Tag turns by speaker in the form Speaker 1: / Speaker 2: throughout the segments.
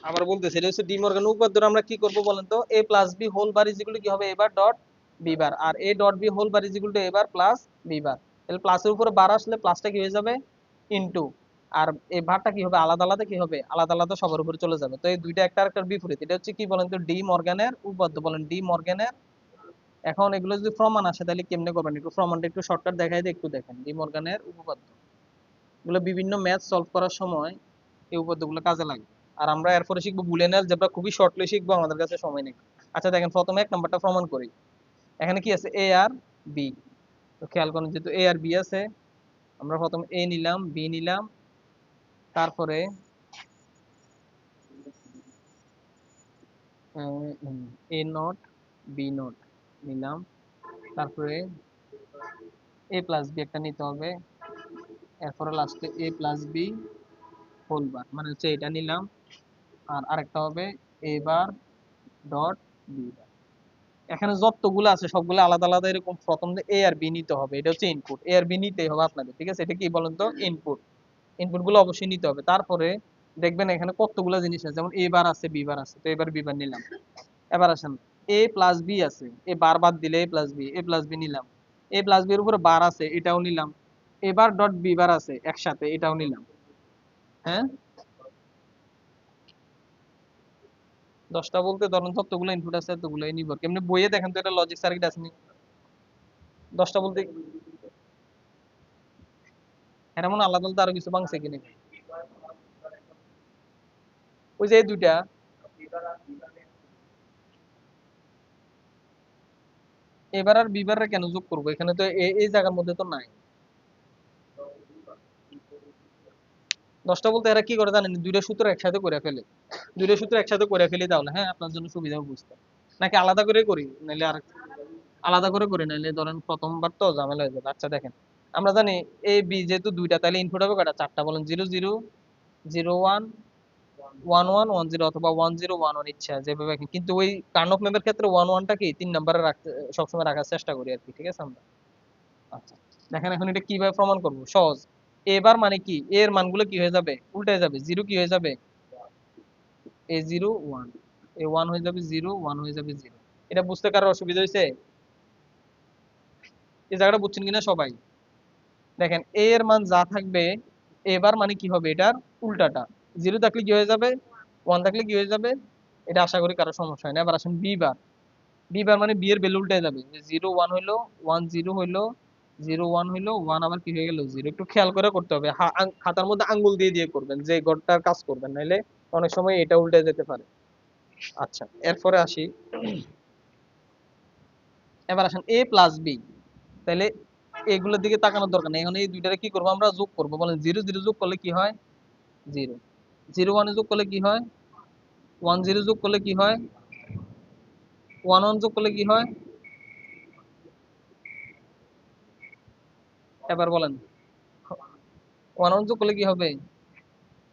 Speaker 1: আবার বলতেছি এটা হচ্ছে ডি মর্গানের উপপাদ্য। আমরা কি করব বলেন তো, a plus B whole bar is equal to কি হবে, এবার ডট বি বার, আর a dot B whole bar is equal to a bar plus B bar. তাহলে প্লাসের উপরে বার আসলে প্লাসটা কি হয়ে যাবে, ইনটু, আর এই ভারটা কি হবে, আলাদা আলাদা কি হবে, আলাদা আলাদা সবার উপরে চলে যাবে। তো এই দুইটা একটা আরেকটার বিপরীত। এটা হচ্ছে কি বলেন তো, ডি মর্গানের উপপাদ্য, বলেন ডি মর্গানের। এখন এগুলো যদি প্রমাণ আসে তাহলে কেমনে করবেন, একটু প্রমাণটা একটু শর্টকাট দেখাই দিয়ে একটু দেখেন। ডি মর্গানের উপপাদ্য এগুলো বিভিন্ন ম্যাথ সলভ করার সময় এই উপপাদ্যগুলো কাজে লাগবে। আর আমরা এরপরে শিখবো বুলিয়ান অ্যালজেব্রা, খুবই শর্টলি শিখবো, আমাদের কাছে সময় নেই। আচ্ছা দেখেন, প্রথমে এক নাম্বারটা প্রমাণ করি। এখানে কি আছে, এ আর বি। তো খেয়াল করুন, যেহেতু এ আর বি আছে, আমরা প্রথম এ নিলাম, বি নিলাম, তারপরে এ নট বি নট নিলাম, তারপরে এ প্লাস বি একটা নিতে হবে, এরপরে লাস্টে এ প্লাস বি হোল বার, মানে হচ্ছে এটা নিলাম, আর আরেকটা হবে এ বার ডট বি বার। এখানে যতগুলো আছে সবগুলো আলাদা আলাদা এরকম প্রথম এ আর বি নিতে হবে, এটা হচ্ছে ইনপুট, এ আর বি নিতেই হবে আপনাদের, ঠিক আছে? এটা কি বলেন তো, ইনপুট। ইনপুট গুলো অবশ্যই নিতে হবে। তারপরে দেখবেন এখানে কতগুলো জিনিস আছে, যেমন এ বার আছে, বি বার আছে, তো এবার বি বার নিলাম। এবার আসেন, এ প্লাস বি আছে, এ বার বাদ দিলে এ প্লাস বি, এ প্লাস বি নিলাম। এ প্লাস বি এর উপরে বার আছে, এটাও নিলাম। এবার ডট বি বার আছে একসাথে, এটাও নিলাম। হ্যাঁ, 10টা বলতে ধরেন যতগুলো ইনপুট আছে এতগুলোই নিব। কেমনে বইয়ে দেখেন তো, এটা লজিক সার্কিট আছে নি? 10টা বলতে এর মনে আলাদা আলাদা আরো কিছু ভাঙছে কিনা, ওই যে এই দুইটা। এবার আর বিবার কেন যোগ করবো, এখানে তো এই জায়গার মধ্যে তো নাই। 10টা বলতে এরা কি করে জানেন, দুইটা সূত্র একসাথে করে ফেলে। দুইটা সূত্র একসাথে করে ফেলি তাহলে, হ্যাঁ আপনার জন্য সুবিধা হবে বুঝতে। নাকি আলাদা করে করি, নাহলে আর আলাদা করে করি, নাহলে ধরেন প্রথমবার তো ঝামেলা হয়ে যাবে। আচ্ছা দেখেন, আমরা জানি এ বি যেহেতু দুইটা, তাহলে ইনপুট হবে কয়টা, চারটা। বলেন 0 0 0 1 1 1 1 0 অথবা 1 0 1 1, ইচ্ছা যেভাবে রাখেন। কিন্তু ওই কার্নক ম্যাপের ক্ষেত্রে 1 1টা কি 3 নম্বরে রাখতে সবসময় রাখার চেষ্টা করি আর কি, ঠিক আছে আমরা। আচ্ছা দেখেন, এখন এটা কিভাবে প্রমাণ করব, সহজ। এবার মানে কি, এর মানগুলো কি হয়ে যাবে, উল্টে যাবে। জিরো কি হয়ে যাবে, এ জিরো ওয়ান, এ ওয়ান হয়ে যাবে জিরো, ওয়ান হয়ে যাবে জিরো। এটা বুঝতে কারো অসুবিধা হয়েছে? এই জায়গাটা বুঝছেন কিনা সবাই? দেখেন এ এর মান যা থাকবে, এবার মানে কি হবে, এটার উল্টাটা। জিরো থাকলে কি হয়ে যাবে, ওয়ান থাকলে কি হয়ে যাবে। এটা আশা করি কারো সমস্যা হয় না। এবার আসেন বি বার। বি বার মানে বি এর ভ্যালু উল্টে যাবে, যে জিরো ওয়ান হইলো, ওয়ান জিরো হইলো, জিরো ওয়ান হইলো, ওয়ান আবার কি হয়ে গেল জিরো। একটু খেয়াল করে করতে হবে, খাতার মধ্যে আঙ্গুল দিয়ে দিয়ে করবেন, যে ঘরটার কাজ করবেন, নাইলে অনেক সময় এটা উল্টে যেতে পারে। আচ্ছা এরপরে আসি, এবার আসেন এ প্লাস বি। তাহলে এগুলোর দিকে তাকানোর দরকার নেই, এখন এই দুইটারে কি করবো, আমরা যোগ করবো। বলেন জিরো জিরো যোগ করলে কি হয়, জিরো। জিরো ওয়ানে যোগ করলে কি হয়, ওয়ান জিরো যোগ করলে কি হয়, ওয়ান ওয়ান যোগ করলে কি হয়। এবার বলেন, ওয়ান ওয়ান যোগ করলে কি হবে।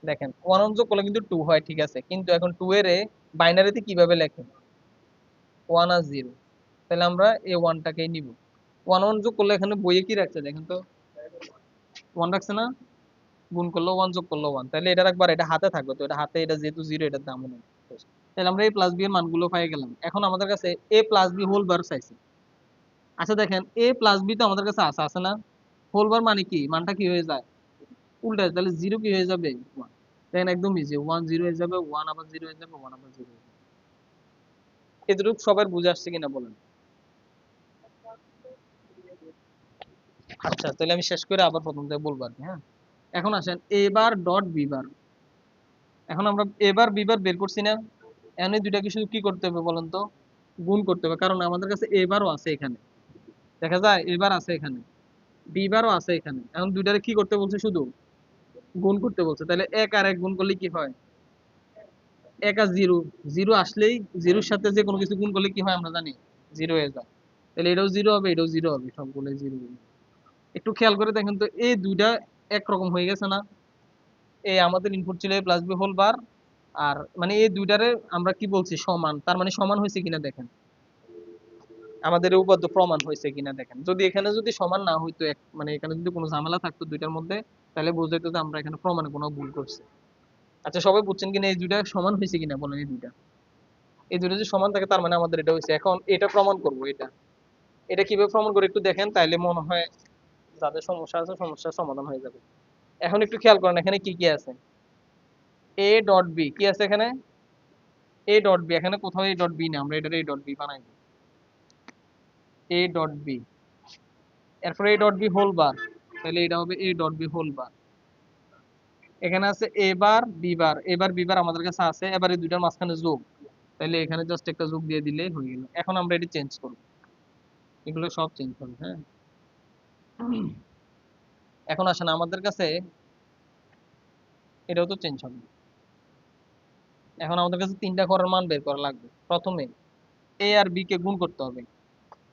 Speaker 1: দেখেন ওয়ান ওয়ান যোগ করলে কিন্তু টু হয়, ঠিক আছে, কিন্তু এখন টু এর বাইনারিতে কিভাবে লেখেন, ওয়ান আর জিরো। তাহলে আমরা এই ওয়ানটাকেই নিব। ওয়ান ওয়ান যোগ করলে এখানে বইয়ে কি রাখছে দেখেন তো, ওয়ান রাখছে না, গুণ করলো ওয়ান, যোগ করলো ওয়ান, তাহলে এটা একবার এটা হাতে থাকবে, তো এটা হাতে, এটা যেহেতু জিরো, এটার দামও নেই। তাহলে আমরা এ প্লাস বি এর মানগুলো পাই গেলাম। এখন আমাদের কাছে এ প্লাস বি হোল বার চাইছে। আচ্ছা দেখেন, এ প্লাস বি তো আমাদের কাছে আছে, আছে না? হোল বার মানে কি, মানটা কি হয়ে যায়, উল্টা, তাহলে জিরো কি হয়ে যাবে, ওয়ান। দেখেন একদম ইজি, ওয়ান জিরো হয়ে যাবে, ওয়ান আবার জিরো হয়ে যাবে, ওয়ান আবার জিরো হয়ে যাবে। এতটুকু সবার বুঝে আসছে কিনা বলেন? আচ্ছা তাহলে আমি শেষ করে আবার প্রথম থেকে বলবো আর কি, হ্যাঁ। এখন আসেন এবার ডট বি বার। এখন আমরা এবার বি বার বের করছি না, এখন এই দুইটাকে শুধু কি করতে হবে বলেন তো, গুণ করতে হবে, কারণ আমাদের কাছে এবারও আছে এখানে, দেখা যায় এবার আছে এখানে, বি বারও আছে এখানে। এখন দুইটারে কি করতে বলছে, শুধু গুণ করতে বলছে। তাহলে এক আর এক গুণ করলে কি হয়, এক আর জিরো, জিরো আসলেই, জিরোর সাথে যে কোনো কিছু গুণ করলে কি হয় আমরা জানি, জিরো হয়ে যায়। তাহলে এটাও জিরো হবে, এটাও জিরো হবে, সবগুলো জিরো। একটু খেয়াল করে দেখেন তো, এই দুইটা একরকম হয়ে গেছে না? এই আমাদের ইনপুট ছিল এ প্লাস বি হোল বার, আর মানে এই দুইটারে আমরা কি বলছি, সমান, তার মানে সমান হয়েছে কিনা দেখেন, আমাদের এই উপপাদ্য প্রমাণ হয়েছে কিনা দেখেন। যদি এখানে যদি সমান না হইতো, মানে এখানে যদি কোনো ঝামেলা থাকতো দুইটার মধ্যে, তাহলে বুঝাইতো যে আমরা এখানে প্রমাণে কোনো ভুল করছি। আচ্ছা সবাই বুঝছেন কিনা এই দুইটা সমান হয়েছে কিনা বলেন? এই দুইটা যদি সমান থাকে তার মানে আমাদের এটা হয়েছে। এখন এটা প্রমাণ করব। এটা কিভাবে প্রমাণ করে একটু দেখেন, তাইলে মনে হয় যাদের সমস্যা আছে সমস্যার সমাধান হয়ে যাবে। এখন একটু খেয়াল করেন এখানে কি কি আছে। এ ডট বি কি আছে এখানে? এ ডট বি, এখানে কোথাও এ ডট বি না, আমরা এটার এ ডট বি বানাইবো। এ ডট বি, এরপরে A dot B whole bar, তাহলে এটা হবে A dot B whole bar. এখানে আছে এ বার বি বার, এবার বি বার আমাদের কাছে আছে, এবার এই দুইটার মাঝখানে যোগ, তাহলে এখানে জাস্ট একটা যোগ দিয়ে দিলেই হয়ে গেল। এখন আমরা এটি চেঞ্জ করব, এগুলো সব চেঞ্জ হবে। হ্যাঁ, এখন আসেন আমাদের কাছে এটাও তো চেঞ্জ হবে। এখন আমাদের কাছে তিনটা ঘরের মান বের করা লাগবে। প্রথমে এ আর বি কে গুণ করতে হবে।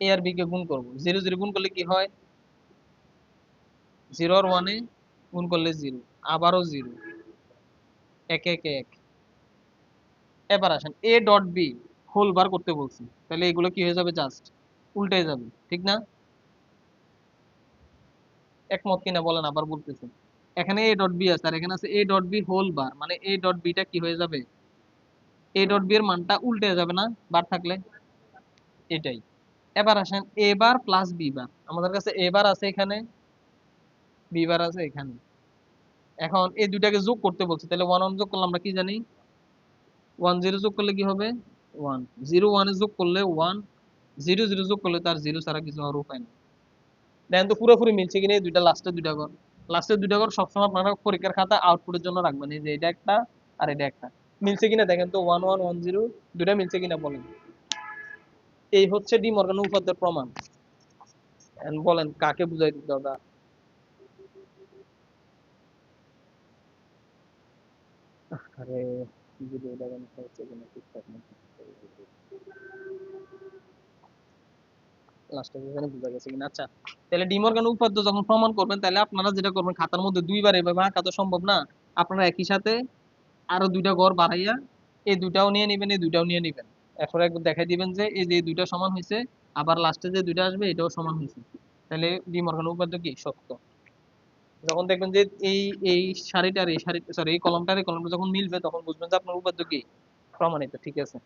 Speaker 1: এ আর বি কে গুণ করব, জিরো জিরো গুণ করলে কি হয়? জিরো আর ওয়ানে গুণ করলে জিরো, আবারও জিরো, এক এক এক। এবার আসেন A dot B whole bar করতে বলছি, তাহলে এগুলো কি হয়ে যাবে? জাস্ট উল্টে যাবে, ঠিক না? একমত কিনা বলেন, আবার বলতেছি। এখানে এ ডট বি আছে আর এখানে আছে A dot B whole bar, মানে এ ডট বিটা কি হয়ে যাবে? এ ডট বি এর মানটা উল্টে যাবে না বার থাকলে? এটাই। এবার আসেন এ বার প্লাস বি বার, আমাদের কাছে এ বার আছে এখানে, বি বার আছে এখানে। এখন এই দুইটাকে যোগ করতে বলছে, তাহলে ওয়ান ওয়ান যোগ করলে আমরা কি জানি? ওয়ান জিরো যোগ করলে কি হবে? ওয়ান। জিরো ওয়ানে যোগ করলে ওয়ান, জিরো জিরো যোগ করলে তার জিরো ছাড়া কিছু হওয়ার উপায় নেই। দেখেন তো পুরোপুরি মিলছে কিনা এই দুইটা লাস্টের দুইটা ঘর। লাস্টের দুইটা ঘর সবসময় আপনারা পরীক্ষার খাতা আউটপুটের জন্য রাখবেন, এই যে এটা একটা আর এটা একটা। মিলছে কিনা দেখেন তো, ওয়ান ওয়ান ওয়ান জিরো দুইটা মিলছে কিনা বলেন। এই হচ্ছে ডি মর্গান উপপাদ্যের প্রমাণ। এখন বলেন কাকে বুঝাই দিতে হবে? আরে ভিডিও দেখেন হচ্ছে কিনা ঠিকঠাক মতো, লাস্টে এখানে বোঝা গেছে কিনা। আচ্ছা, তাহলে ডি মর্গান উপপাদ্য যখন প্রমাণ করবেন, তাহলে আপনারা যেটা করবেন, খাতার মধ্যে দুইবার এভাবে আঁকা তো সম্ভব না, আপনারা একই সাথে আরো দুইটা ঘর বাড়াইয়া এই দুইটাও নিয়ে নিবেন, এই দুইটাও নিয়ে নিবেন। এরপরে একবার দেখাই দিবেন যে এই যে দুইটা সমান হয়েছে, আবার লাস্টে যে দুইটা আসবে এটাও সমান হয়েছে, তাহলে ডি মর্গান উপপাদ্য কি সত্য। যখন দেখবেন যে এই এই সারিটার এই সারি, সরি এই কলমটার এই কলমটা যখন মিলবে, তখন বুঝবেন যে আপনার উপপাদ্য কি প্রমাণিত, ঠিক আছে।